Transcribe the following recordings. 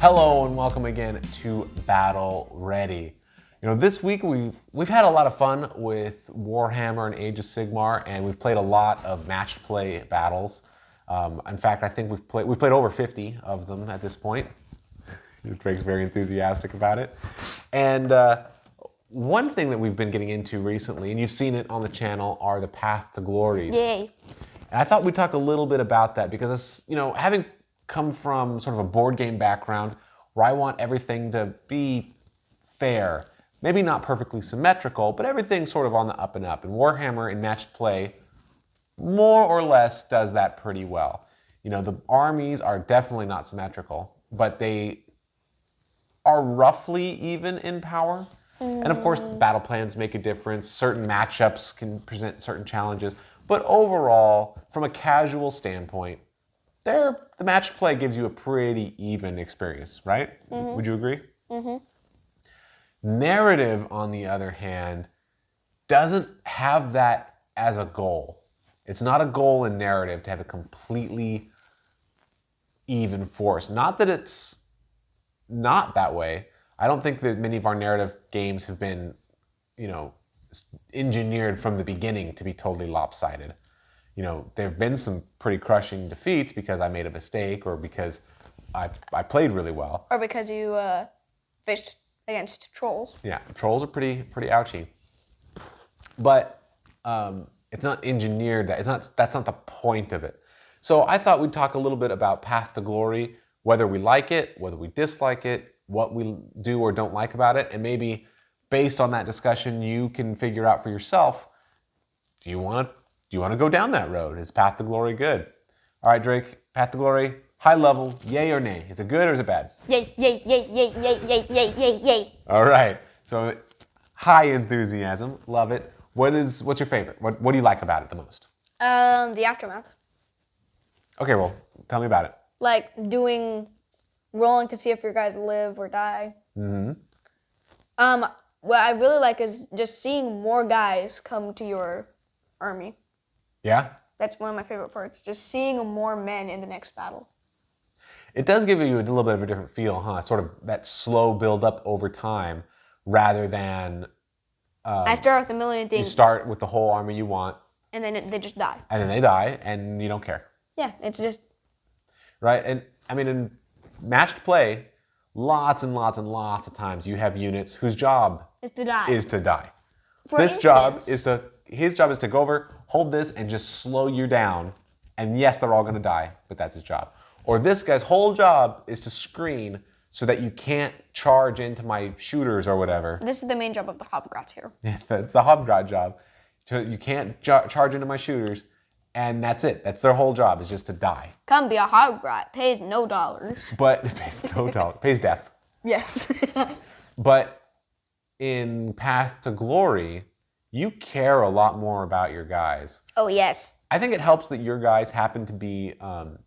Hello and welcome again to Battle Ready. This week we've had a lot of fun with Warhammer and Age of Sigmar, and we've played a lot of matched play battles. In fact, I think we've played over 50 of them at this point. Drake's very enthusiastic about it. And one thing that we've been getting into recently, and you've seen it on the channel, are the Path to Glories. Yay. And I thought we'd talk a little bit about that because, having come from sort of a board game background where I want everything to be fair, maybe not perfectly symmetrical, but everything sort of on the up and up. And Warhammer in matched play more or less does that pretty well. The armies are definitely not symmetrical, but they are roughly even in power. And of course, battle plans make a difference. Certain matchups can present certain challenges. But overall, from a casual standpoint, the match play gives you a pretty even experience, right? Mm-hmm. Would you agree? Mm-hmm. Narrative, on the other hand, doesn't have that as a goal. It's not a goal in narrative to have a completely even force. Not that it's not that way. I don't think that many of our narrative games have been, engineered from the beginning to be totally lopsided. There have been some pretty crushing defeats because I made a mistake or because I played really well. Or because you faced against trolls. Yeah, trolls are pretty ouchy. But it's not engineered. That's not the point of it. So I thought we'd talk a little bit about Path to Glory, whether we like it, whether we dislike it, what we do or don't like about it, and maybe based on that discussion, you can figure out for yourself, do you want to go down that road? Is Path to Glory good? All right, Drake, Path to Glory, high level, yay or nay? Is it good or is it bad? Yay, yay, yay, yay, yay, yay, yay, yay, yay. All right, so high enthusiasm, love it. What's your favorite? What do you like about it the most? The aftermath. Okay, well, tell me about it. Like rolling to see if your guys live or die. Mm-hmm. What I really like is just seeing more guys come to your army. Yeah? That's one of my favorite parts. Just seeing more men in the next battle. It does give you a little bit of a different feel, huh? Sort of that slow build up over time rather than... I start with a million things. You start with the whole army you want. And then they just die. And then they die, and you don't care. Yeah, it's just... Right? And, in matched play, lots and lots and lots of times you have units whose job... is to die. His job is to go over, hold this, and just slow you down. And yes, they're all going to die, but that's his job. Or this guy's whole job is to screen so that you can't charge into my shooters or whatever. This is the main job of the Hobgrots here. Yeah, that's the Hobgrot job. So you can't charge into my shooters, and that's it. That's their whole job, is just to die. Come be a Hobgrot. Pays no dollars. But it pays no dollars. Pays death. Yes. But in Path to Glory, you care a lot more about your guys. Oh, yes. I think it helps that your guys happen to be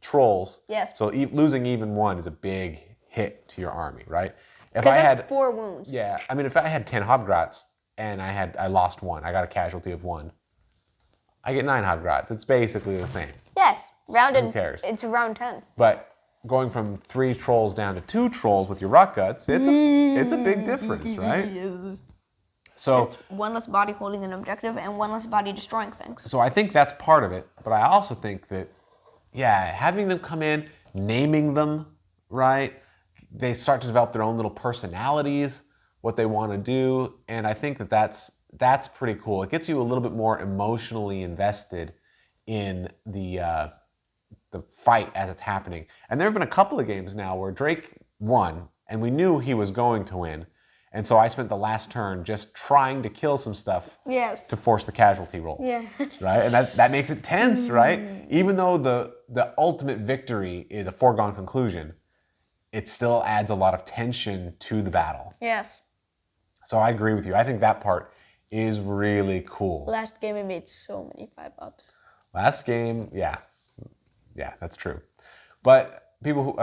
trolls. Yes. So losing even one is a big hit to your army, right? Because that's 4 wounds. Yeah. If I had 10 Hobgrots and I lost one, I got a casualty of 1, I get 9 Hobgrots. It's basically the same. Yes. Who cares? It's round 10. But going from 3 trolls down to 2 trolls with your rock guts, it's a big difference, right? So it's one less body holding an objective and one less body destroying things. So I think that's part of it. But I also think that, having them come in, naming them, right? They start to develop their own little personalities, what they want to do. And I think that's pretty cool. It gets you a little bit more emotionally invested in the fight as it's happening. And there have been a couple of games now where Drake won, and we knew he was going to win. And so I spent the last turn just trying to kill some stuff to force the casualty rolls. Yes. Right? And that makes it tense, right? Even though the ultimate victory is a foregone conclusion, it still adds a lot of tension to the battle. Yes. So I agree with you. I think that part is really cool. Last game I made so many 5-ups. Last game, yeah, that's true. But people who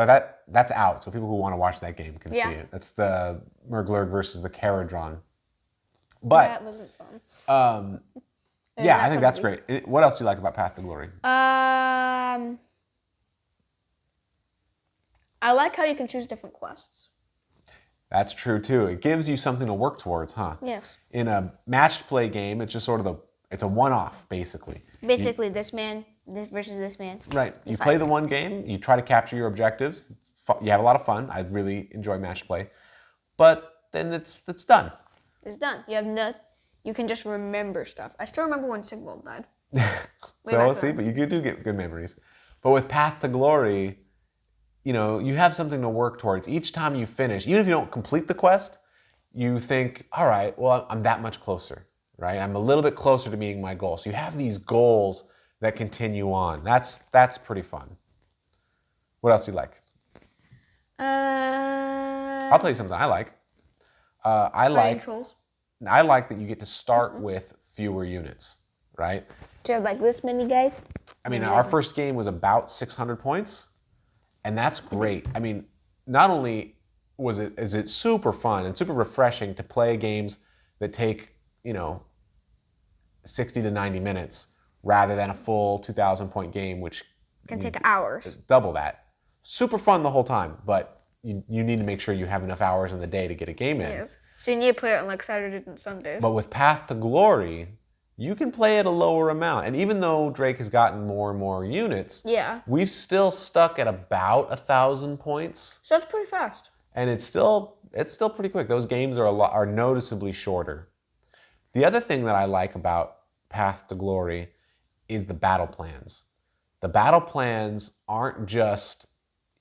that's out, so people who want to watch that game can see it. That's the Merglurg versus the Caradron. But that wasn't fun. I think that's great. What else do you like about Path to Glory? I like how you can choose different quests. That's true too. It gives you something to work towards, huh? Yes. In a matched play game, it's just sort of it's a one-off, basically. Basically, this man versus this man. Right. You fight. play the one game, you try to capture your objectives. You have a lot of fun. I really enjoy match play. But then it's done. It's done. You can just remember stuff. I still remember when Sigvald died. So let's see, but you do get good memories. But with Path to Glory, you have something to work towards. Each time you finish, even if you don't complete the quest, you think, all right, well, I'm that much closer, right? I'm a little bit closer to meeting my goal. So you have these goals that continue on. That's pretty fun. What else do you like? I'll tell you something I like. I like that you get to start with fewer units, right? Do you have like this many guys? I mean, our first game was about 600 points, and that's great. I mean, not only is it super fun and super refreshing to play games that take 60 to 90 minutes rather than a full 2,000 point game, which can take hours. Double that. Super fun the whole time, but you need to make sure you have enough hours in the day to get a game in. Yes. So you need to play it on like Saturdays and Sundays. But with Path to Glory, you can play at a lower amount. And even though Drake has gotten more and more units, we've still stuck at about 1,000 points. So that's pretty fast. And it's still pretty quick. Those games are noticeably shorter. The other thing that I like about Path to Glory is the battle plans. The battle plans aren't just,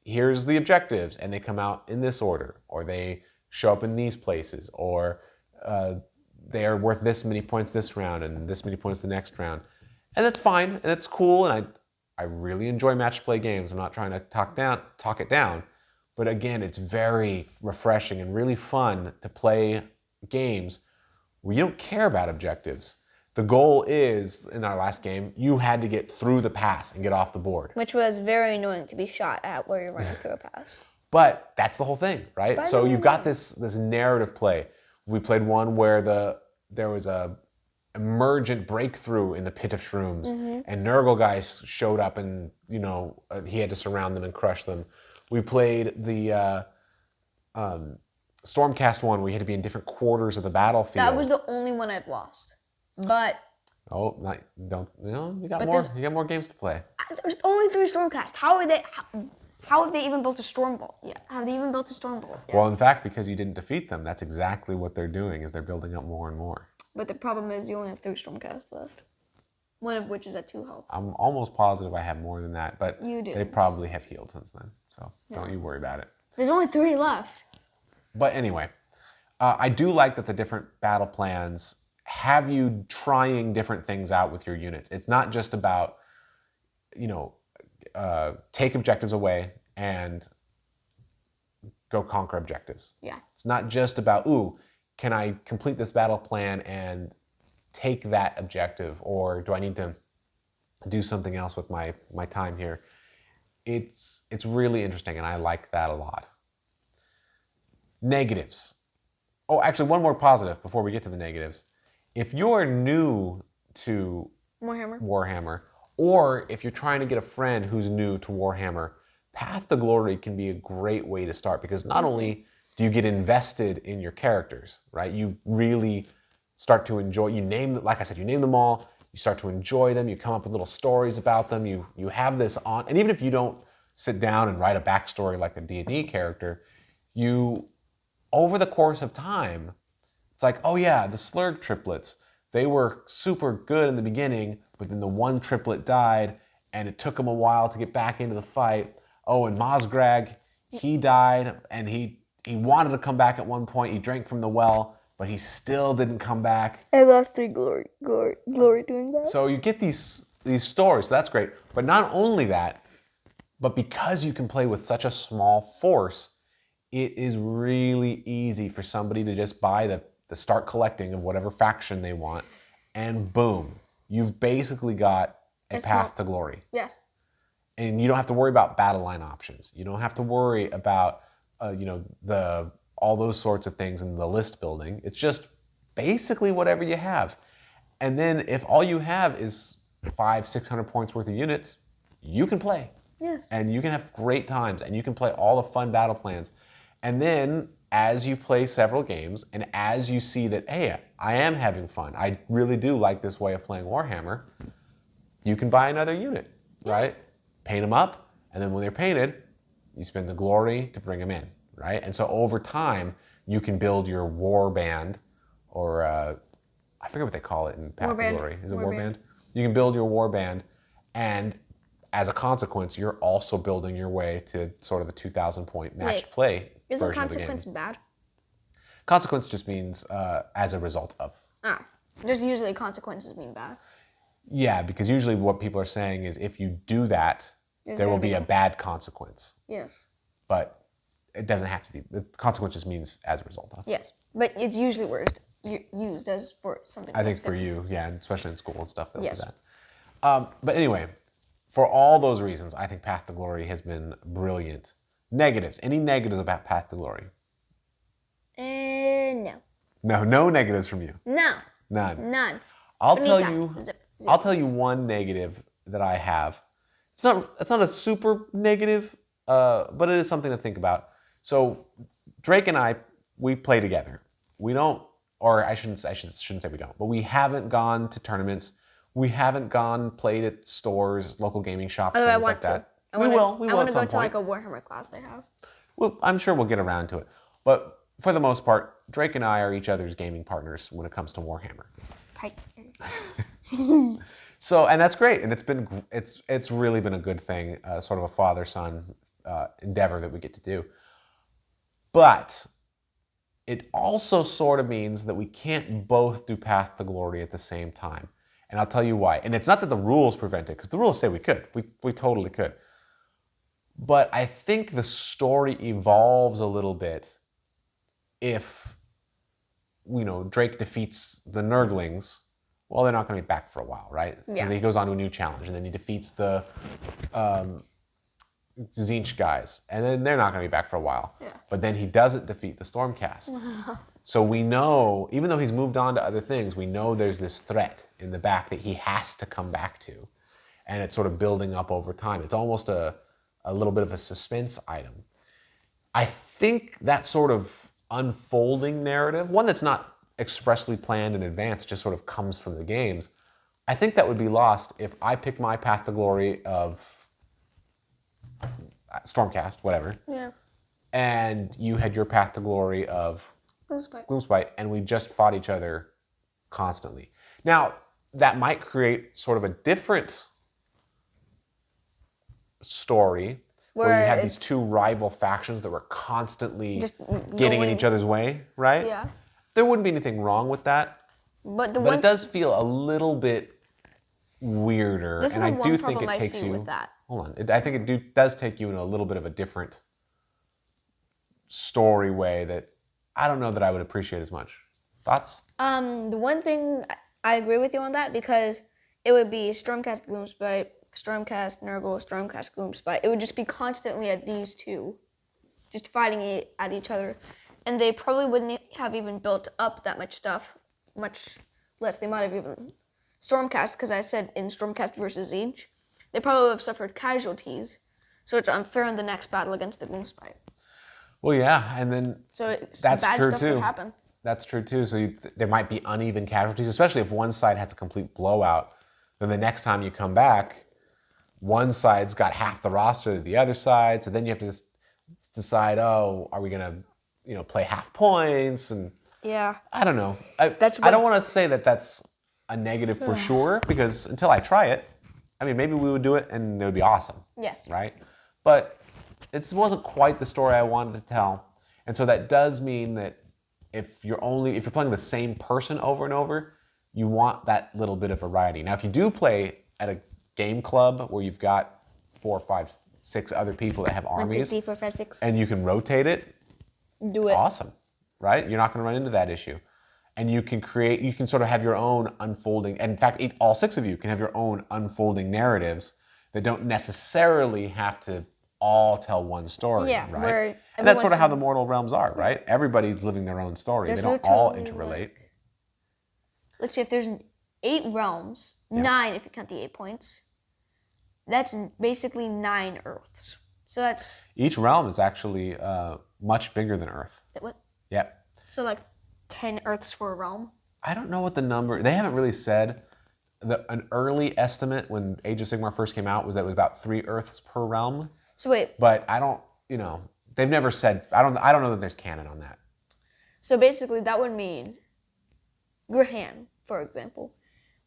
here's the objectives, and they come out in this order, or they show up in these places, or they are worth this many points this round and this many points the next round. And that's fine, and it's cool, and I really enjoy match play games. I'm not trying to talk it down, but again, it's very refreshing and really fun to play games where you don't care about objectives. The goal is, in our last game, you had to get through the pass and get off the board. Which was very annoying to be shot at while you're running through a pass. But that's the whole thing, right? So you've got this narrative play. We played one where there was a emergent breakthrough in the pit of shrooms, and Nurgle guys showed up, and he had to surround them and crush them. We played the Stormcast one where you had to be in different quarters of the battlefield. That was the only one I've lost. But you got more games to play. There's only 3 Stormcasts. How have they even built a Stormbolt? Yeah, have they even built a Stormbolt? Yeah. Well, in fact, because you didn't defeat them, that's exactly what they're doing. Is they're building up more and more. But the problem is you only have 3 Stormcasts left. One of which is at 2 health. I'm almost positive I have more than that, but they probably have healed since then. So don't you worry about it. There's only 3 left. But anyway, I do like that the different battle plans have you trying different things out with your units. It's not just about, take objectives away and go conquer objectives. Yeah. It's not just about, can I complete this battle plan and take that objective, or do I need to do something else with my time here? It's really interesting, and I like that a lot. Negatives. Oh, actually, one more positive before we get to the negatives. If you're new to Warhammer, or if you're trying to get a friend who's new to Warhammer, Path to Glory can be a great way to start, because not only do you get invested in your characters, right? You really start to enjoy, like I said, you name them all, you start to enjoy them, you come up with little stories about them, you have this on, and even if you don't sit down and write a backstory like a D&D character, over the course of time, it's like, oh yeah, the Slurg triplets, they were super good in the beginning, but then the one triplet died, and it took them a while to get back into the fight. Oh, and Mosgrag, he died, and he wanted to come back at one point. He drank from the well, but he still didn't come back. I lost 3 glory doing that. So you get these stories, so that's great. But not only that, but because you can play with such a small force, it is really easy for somebody to just buy the start collecting of whatever faction they want, and boom, you've basically got a Path to Glory. Yes. And you don't have to worry about battle line options. You don't have to worry about all those sorts of things in the list building. It's just basically whatever you have. And then if all you have is 500-600 points worth of units, you can play. Yes. And you can have great times, and you can play all the fun battle plans. And then as you play several games, and as you see that, hey, I am having fun, I really do like this way of playing Warhammer, you can buy another unit, right? Paint them up, and then when they're painted, you spend the glory to bring them in, right? And so over time, you can build your war band, or I forget what they call it in Path to Glory. Is it war band? You can build your war band, and as a consequence, you're also building your way to sort of the 2,000 point matched play Isn't version of the game. consequence bad? Consequence just means as a result of. Ah, just usually consequences mean bad. Yeah, because usually what people are saying is if you do that, there will be a bad consequence. Yes. But it doesn't have to be. The consequence just means as a result of. Yes, but it's usually used as for something. I think for you, yeah, especially in school and stuff, they'll Yes. do that. But anyway, for all those reasons, I think Path to Glory has been brilliant. Negatives. Any negatives about Path to Glory? No. No negatives from you. No. None. None. I'll Benita. tell you. Zip. I'll tell you one negative that I have. It's not a super negative, but it is something to think about. So Drake and I, we play together. We don't, or I shouldn't say we don't, but we haven't gone to tournaments. We haven't played at stores, local gaming shops, Although I things want like to. that. We will We will at to some go to point. like a Warhammer class they have. Well, I'm sure we'll get around to it. But for the most part, Drake and I are each other's gaming partners when it comes to Warhammer. So, and that's great, and it's really been a good thing, sort of a father-son endeavor that we get to do. But it also sort of means that we can't both do Path to Glory at the same time, and I'll tell you why. And it's not that the rules prevent it, because the rules say we could. We totally could. But I think the story evolves a little bit if, Drake defeats the Nurglings. Well, they're not going to be back for a while, right? So Yeah. he goes on to a new challenge, and then he defeats the Tzeentch guys, and then they're not going to be back for a while. Yeah. But then he doesn't defeat the Stormcast. So we know, even though he's moved on to other things, we know there's this threat in the back that he has to come back to. And it's sort of building up over time. It's almost a little bit of a suspense item. I think that sort of unfolding narrative, one that's not expressly planned in advance, just sort of comes from the games, I think that would be lost if I picked my Path to Glory of Stormcast, whatever, Yeah. and you had your Path to Glory of Gloomspite, and we just fought each other constantly. Now, that might create sort of a different story where you had these two rival factions that were constantly Just getting in going- each other's way, right? Yeah. There wouldn't be anything wrong with that, But but it does feel a little bit weirder, This is and I the do one think problem it I takes see you. with that. Hold on, I think it does take you in a little bit of a different story way that I don't know that I would appreciate as much. Thoughts? The one thing I agree with you on that, because it would be Stormcast Gloomspite, Stormcast Nurgle, Stormcast Gloomspite. It would just be constantly at these two, just fighting at each other, and they probably wouldn't have even built up that much stuff, much less. They might have even Stormcast, because I said in Stormcast versus Tzeentch, they probably would have suffered casualties, so it's unfair in the next battle against the Gloomspite. Well, yeah, and then So that's bad true stuff too. could happen. That's true too. So there might be uneven casualties, especially if one side has a complete blowout. Then the next time you come back, one side's got half the roster of the other side. So then you have to decide, oh, are we gonna, play half points? And Yeah. I don't know. I don't want to say that that's a negative for sure, because until I try it, I mean, maybe we would do it and it would be awesome. Yes. Right? But it wasn't quite the story I wanted to tell. And so that does mean that if you're playing the same person over and over, you want that little bit of variety. Now, if you do play at a game club where you've got 4, 5, 6 other people that have armies, 1, 2, 3, 4, 5, 6. and you can rotate it, Do it. awesome, right? You're not going to run into that issue. And you can sort of have your own unfolding, and in fact, all 6 of you can have your own unfolding narratives that don't necessarily have to all tell one story, Yeah, right? where And that's sort of everyone's how the mortal realms are, right? Everybody's living their own story. There's They don't no all totally, interrelate. Let's see, if there's 8 realms, 9 if you count the 8 points, That's basically 9 Earths. So that's Each realm is actually much bigger than Earth. what? Yep. So like 10 Earths for a realm. I don't know what the number. They haven't really said. An early estimate when Age of Sigmar first came out was that it was about 3 Earths per realm. So wait. But I don't. They've never said. I don't know that there's canon on that. So basically, that would mean Grahan, for example,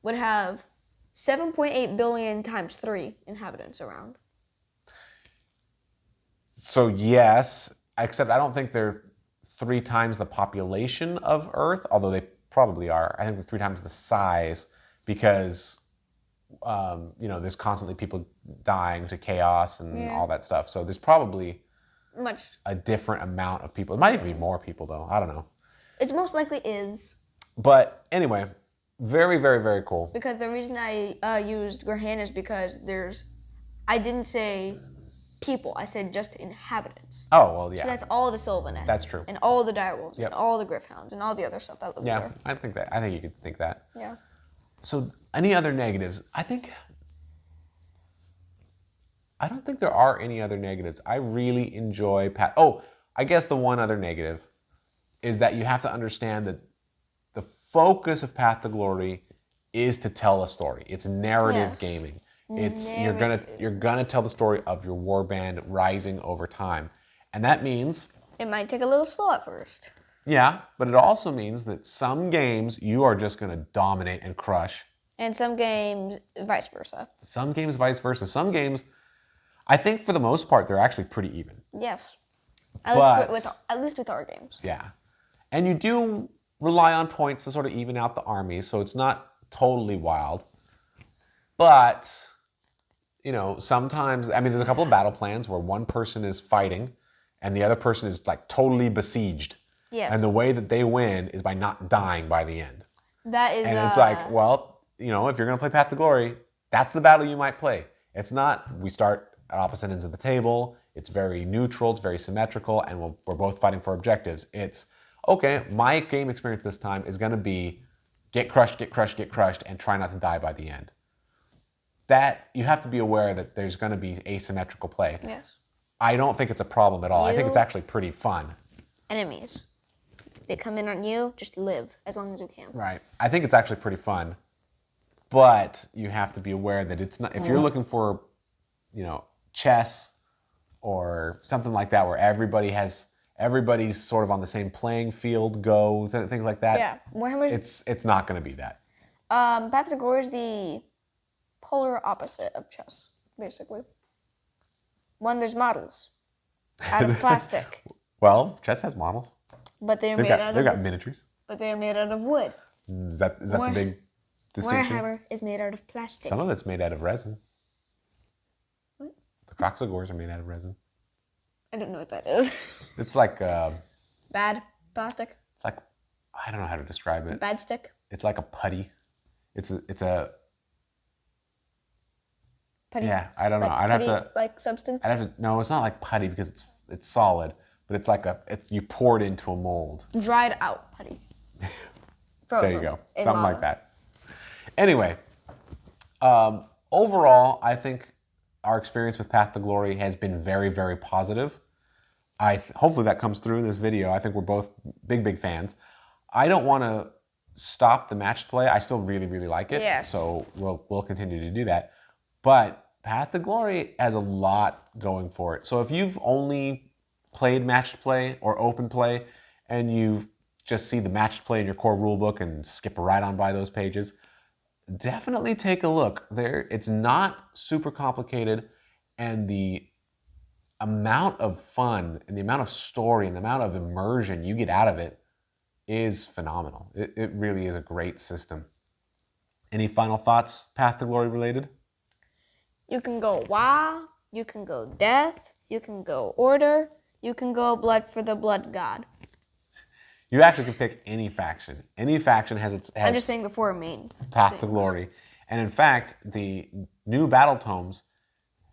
would have 7.8 billion times 3 inhabitants around. So yes, except I don't think they're 3 times the population of Earth, although they probably are. I think they're 3 times the size because there's constantly people dying to chaos and all that stuff. So there's probably Much. a different amount of people. It might even be more people though. I don't know. It most likely is. But anyway, very, very, very cool. Because the reason I used Grahan is because I didn't say people, I said just inhabitants. Oh, well, yeah. So that's all the Sylvanet. That's true. And all the direwolves, Yep. and all the Gryphounds, and all the other stuff that lives Yeah, there. I think you could think that. Yeah. So any other negatives? I don't think there are any other negatives. I really enjoy I guess the one other negative is that you have to understand that the focus of Path to Glory is to tell a story. It's narrative Yes. gaming. Narrative. You're gonna tell the story of your warband rising over time. And that means It might take a little slow at first. yeah, but it also means that some games you are just gonna dominate and crush. And some games, vice versa. Some games vice versa. Some games I think for the most part they're actually pretty even. Yes. But- At least with our games. Yeah. And you do rely on points to sort of even out the armies, so it's not totally wild. But, sometimes, there's a couple of battle plans where one person is fighting and the other person is like totally besieged. Yes. And the way that they win is by not dying by the end. That is. And it's like, well, if you're going to play Path to Glory, that's the battle you might play. It's not, we start at opposite ends of the table, it's very neutral, it's very symmetrical, and we're both fighting for objectives. It's, okay, my game experience this time is going to be get crushed, and try not to die by the end. That, you have to be aware that there's going to be asymmetrical play. Yes. I don't think it's a problem at all. I think it's actually pretty fun. Enemies. They come in on you, just live as long as you can. Right. I think it's actually pretty fun. But you have to be aware that it's not, if you're looking for, chess or something like that where everybody's sort of on the same playing field, things like that. Yeah. Warhammer's. It's not going to be that. Path to Glory is the polar opposite of chess, basically. One, there's models out of plastic, Well, chess has models. but they're They've made got out they've of. got miniatures. But they're made out of wood. Is that the big distinction? Warhammer is made out of plastic. Some of it's made out of resin. What? The Kroxigors are made out of resin. I don't know what that is. It's like Bad plastic. I don't know how to describe it. Bad stick. It's like a putty. It's a Putty. Yeah, I don't know. Like I'd have putty, to- like substance. no, it's not like putty because it's solid, but it's like you pour it into a mold. Dried out putty. There Frozen you go. in Something lava. like that. Anyway, overall, I think our experience with Path to Glory has been very, very positive. Hopefully that comes through in this video. I think we're both big fans. I don't want to stop the matched play. I still really, really like it. Yes. So we'll continue to do that. But Path to Glory has a lot going for it. So if you've only played matched play or open play and you just see the matched play in your core rulebook and skip right on by those pages, definitely take a look. It's not super complicated, and the amount of fun and the amount of story and the amount of immersion you get out of it is phenomenal. It really is a great system. Any final thoughts, Path to Glory related? You can go Wa, you can go Death, you can go Order, you can go Blood for the Blood God. You actually can pick any faction. Any faction has I'm just saying the 4 main. Path to Glory. And in fact, the new battle tomes,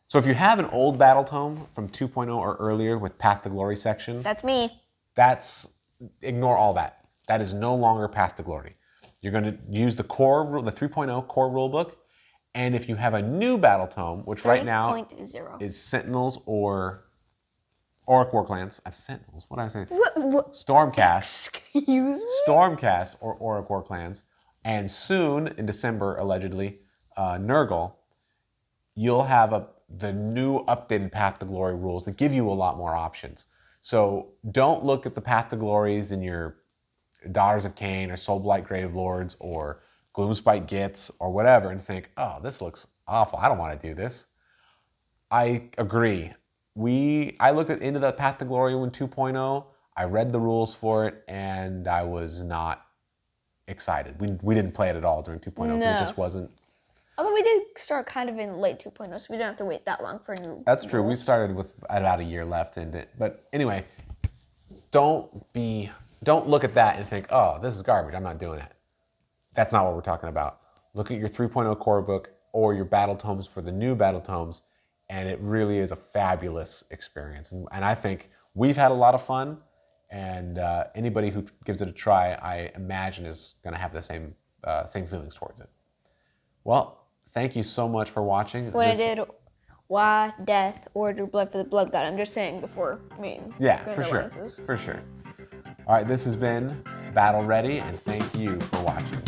so if you have an old battle tome from 2.0 or earlier with Path to Glory section, That's me. ignore all that. That is no longer Path to Glory. You're going to use the 3.0 core rulebook, And if you have a new battle tome, which right now 3.0. is Sentinels or Auric Warclans. Sentinels, what did I say? What? Stormcast. Excuse me? Stormcast or Auric Warclans. And soon, in December, allegedly, Nurgle, you'll have the new updated Path to Glory rules that give you a lot more options. So don't look at the Path to Glories in your Daughters of Cain or Soulblight Gravelords or Gloomspite Gits or whatever and think, oh, this looks awful. I don't want to do this. I agree. I looked into the Path to Glory in 2.0. I read the rules for it and I was not excited. We didn't play it at all during 2.0 because No. it just wasn't. Although we did start kind of in late 2.0, so we don't have to wait that long for a new. That's true. We rules. started with about a year left in it. But anyway, don't look at that and think, oh, this is garbage. I'm not doing it. That's not what we're talking about. Look at your 3.0 core book or your battle tomes for the new battle tomes, and it really is a fabulous experience. And I think we've had a lot of fun, and anybody who gives it a try, I imagine, is going to have the same feelings towards it. Well, thank you so much for watching. When I did Why, Death, Order, Blood for the Blood God, I'm just saying before me. Yeah, for sure. For sure. All right, this has been Battle Ready, and thank you for watching.